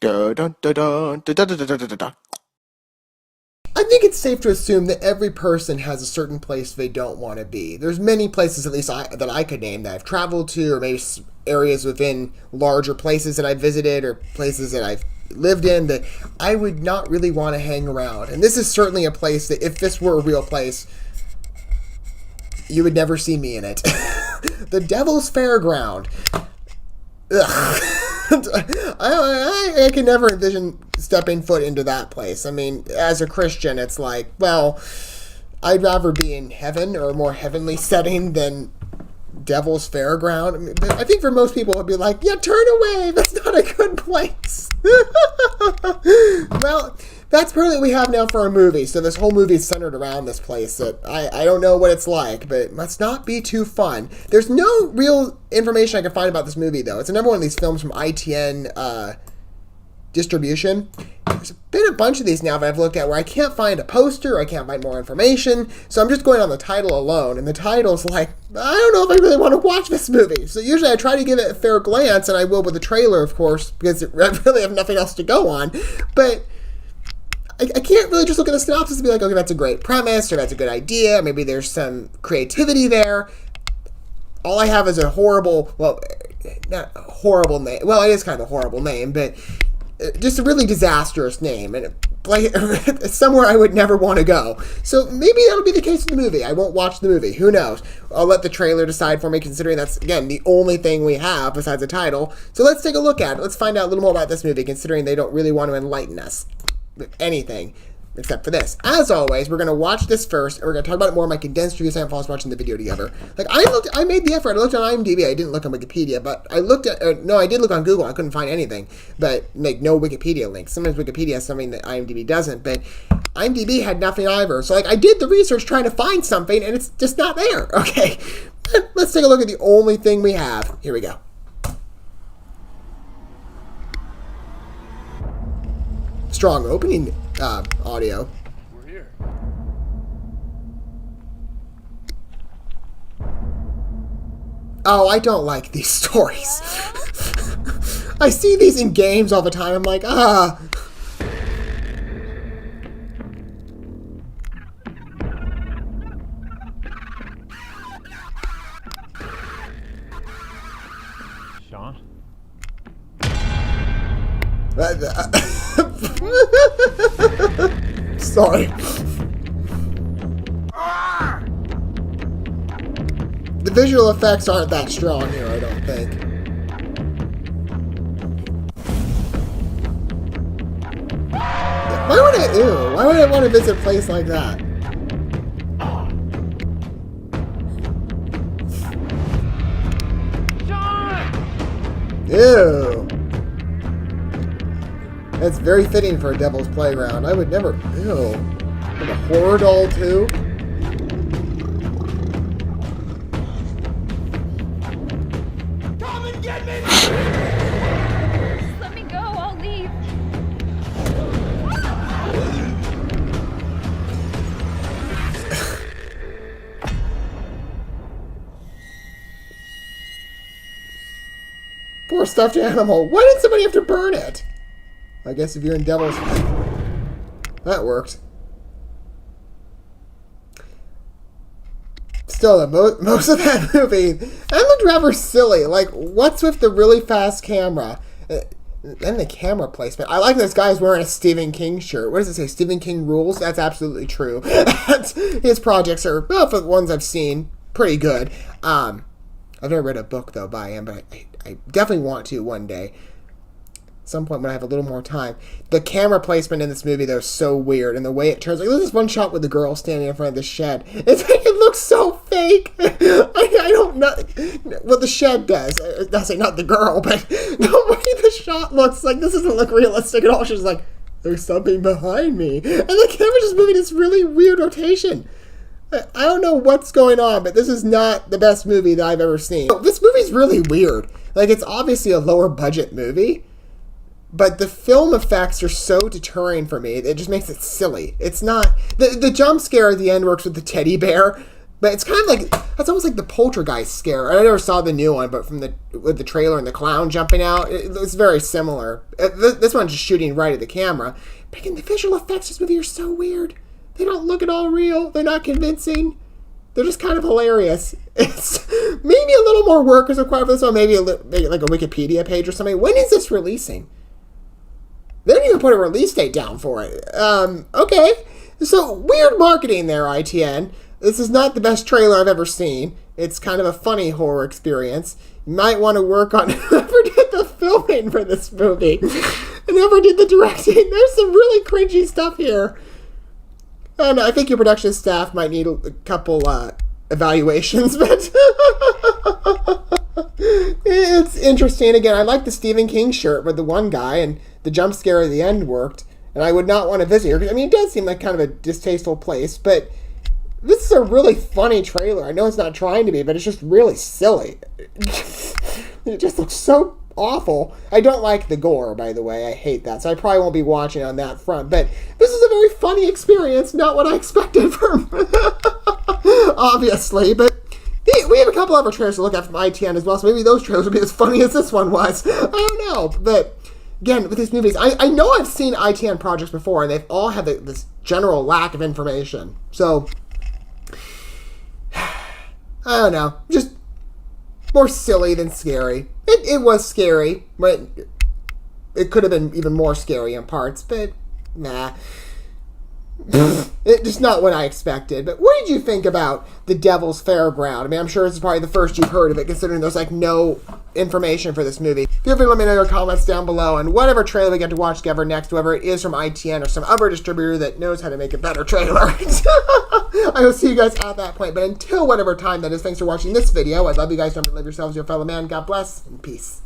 Dun, dun, dun, dun, dun, dun, dun, dun, dun, dun. I think it's safe to assume that every person has a certain place they don't want to be. There's many places, at least that I could name, that I've traveled to, or maybe areas within larger places that I've visited, or places that I've lived in that I would not really want to hang around. And this is certainly a place that, if this were a real place, you would never see me in it. The Devil's Fairground. Ugh. I can never envision stepping foot into that place. I mean, as a Christian, it's like, well, I'd rather be in heaven or a more heavenly setting than Devil's Fairground. I mean, I think for most people, it would be like, yeah, turn away. That's not a good place. Well, that's probably what we have now for a movie. So this whole movie is centered around this place that I don't know what it's like, but it must not be too fun. There's no real information I can find about this movie, though. It's another one of these films from ITN distribution. There's been a bunch of these now that I've looked at where I can't find a poster, I can't find more information, so I'm just going on the title alone, and the title's like, I don't know if I really want to watch this movie. So usually I try to give it a fair glance, and I will with the trailer, of course, because I really have nothing else to go on, but I can't really just look at the synopsis and be like, okay, that's a great premise, or that's a good idea, maybe there's some creativity there. All I have is a horrible, well, not a horrible name, well, it is kind of a horrible name, but just a really disastrous name, and like somewhere I would never want to go. So maybe that'll be the case in the movie. I won't watch the movie. Who knows? I'll let the trailer decide for me, considering that's, again, the only thing we have besides the title. So let's take a look at it. Let's find out a little more about this movie, considering they don't really want to enlighten us with anything except for this. As always, we're going to watch this first, and we're going to talk about it more in my condensed review so I us watching the video together. Like, I made the effort. I looked on IMDb. I didn't look on Wikipedia, but I looked at, no, I did look on Google. I couldn't find anything, but, like, no Wikipedia links. Sometimes Wikipedia has something that IMDb doesn't, but IMDb had nothing either. So, like, I did the research trying to find something, and it's just not there, okay? Let's take a look at the only thing we have. Here we go. Strong opening audio. We're here. Oh, I don't like these stories. I see these in games all the time. I'm like, ah. Sean? Sorry. The visual effects aren't that strong here, I don't think. Why would I want to visit a place like that? Sean! Ew. That's very fitting for a Devil's Playground. I would never... Ew. And a horror doll, too? Come and get me! Just let me go, I'll leave. Poor stuffed animal. Why did somebody have to burn it? I guess if you're in Devil's... That worked. Still, most of that movie, that looked rather silly. Like, what's with the really fast camera? And the camera placement. I like this guy's wearing a Stephen King shirt. What does it say? Stephen King rules? That's absolutely true. His projects are, well, for the ones I've seen, pretty good. I've never read a book, though, by him, but I definitely want to one day. At some point when I have a little more time. The camera placement in this movie, though, is so weird. And the way it turns, like, look at this one shot with the girl standing in front of the shed. It looks so fake. I don't know. Well, the shed does. I'll say not the girl, but the way the shot looks, like, this doesn't look realistic at all. She's like, there's something behind me. And the camera's just moving this really weird rotation. I don't know what's going on, but this is not the best movie that I've ever seen. This movie's really weird. Like, it's obviously a lower budget movie, but the film effects are so deterring for me. It just makes it silly. It's not... The jump scare at the end works with the teddy bear. But it's kind of like, that's almost like the poltergeist scare. I never saw the new one, but with the trailer and the clown jumping out, it's very similar. This one's just shooting right at the camera. But again, the visual effects of this movie are so weird. They don't look at all real. They're not convincing. They're just kind of hilarious. It's maybe a little more work is required for this one. Maybe like a Wikipedia page or something. When is this releasing? They didn't even put a release date down for it. Okay. So, weird marketing there, ITN. This is not the best trailer I've ever seen. It's kind of a funny horror experience. You might want to work on whoever did the filming for this movie. And whoever did the directing. There's some really cringy stuff here. And I think your production staff might need a couple evaluations, but it's interesting. Again, I like the Stephen King shirt with the one guy, and the jump scare at the end worked. And I would not want to visit here. I mean, it does seem like kind of a distasteful place, but this is a really funny trailer. I know it's not trying to be, but it's just really silly. It just looks so awful. I don't like the gore, by the way. I hate that, so I probably won't be watching on that front. But this is a very funny experience, not what I expected from, obviously. But we have a couple other trailers to look at from ITN as well, so maybe those trailers will be as funny as this one was. I don't know, but again, with these movies, I know I've seen ITN projects before, and they've all had this general lack of information. So, I don't know, just more silly than scary. It was scary, but it could have been even more scary in parts, but nah. It's just not what I expected. But what did you think about The Devil's Fairground? I mean, I'm sure this is probably the first you've heard of it, considering there's like no information for this movie. Feel free to let me know your comments down below, and whatever trailer we get to watch together next, whether it is from ITN or some other distributor that knows how to make a better trailer. I will see you guys at that point. But until whatever time that is, thanks for watching this video. I'd love you guys to live yourselves, your fellow man. God bless, and peace.